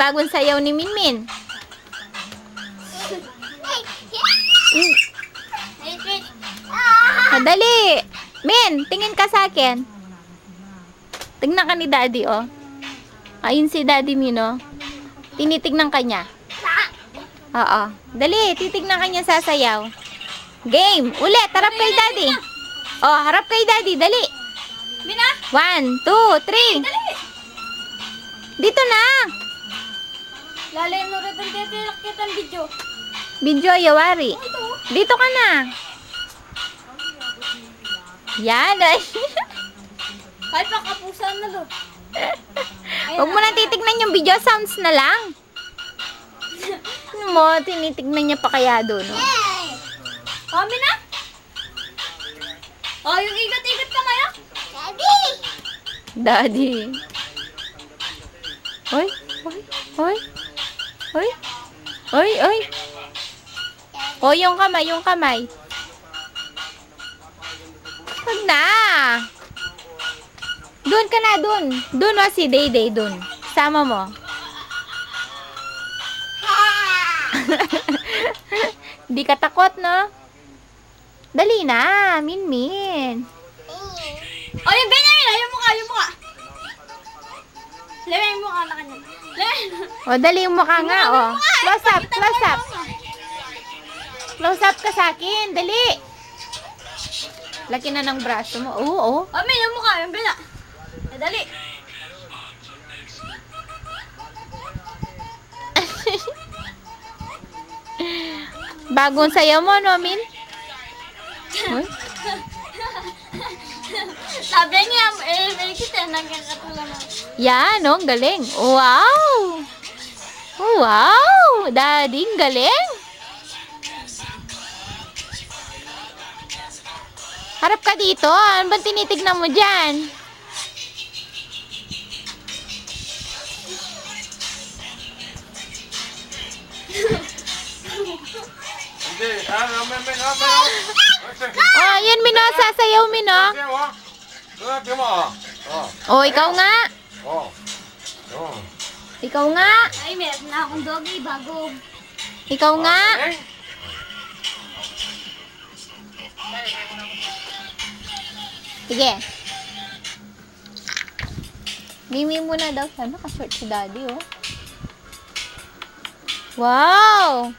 Bagong sayaw ni Minmin. Dali. Min, tingin ka sa akin. Tingnan ka ni Daddy, oh. Ayun si Daddy Min, oh. Tinitignan ka niya. Oo. Dali, titignan ka niya sasayaw. Game. Ulit, harap kay Daddy. Oh, harap kay Daddy. Dali. Mina? 1, 2, 3. Dali! Dito na. Lalay mo rin ang titilakit ang video. Video, Yawari. Ito. Dito ka na. Yan. Kahit pakapusan na lo. Huwag mo na titignan yung video. Sounds na lang. Ano mo, tinitignan niya pa kaya doon. No? Oh, Mina? Oh, yung igat-igat ka maya? Daddy. Oy, oy, oy. Oy. Oy, oy. Oh, yung kamay, yung kamay. Huwag na. Doon ka na, doon. Doon o si Dayday, doon. Sama mo. Di ka takot, no? Dali na, Minmin. Oh, yung Benjamin! Yung mukha, yung mukha! Lewin yung mukha na kanya. Lewin! O, dali yung mukha nga, o. Close up, close up. Close up ka sa akin, dali. Laki na ng braso mo. Oo, oo. Oh, Min, yung mukha, yung Bena. Dali. Bagong sayaw mo, no, Min? Uy. Sabi niya, may kita, nagkakatulong. Yan, no? Galing. Wow! Wow! Daddy, galing. Harap ka dito. Ano bang tinitignan mo dyan? Oh, yun, Mino. Sasayaw, Mino. Oh, ikaw nga. Ikaw nga. Ay, meron na akong doggy bago. Ikaw nga. Sige. Mimi muna daw. Sana ka-short si Daddy, oh. Wow!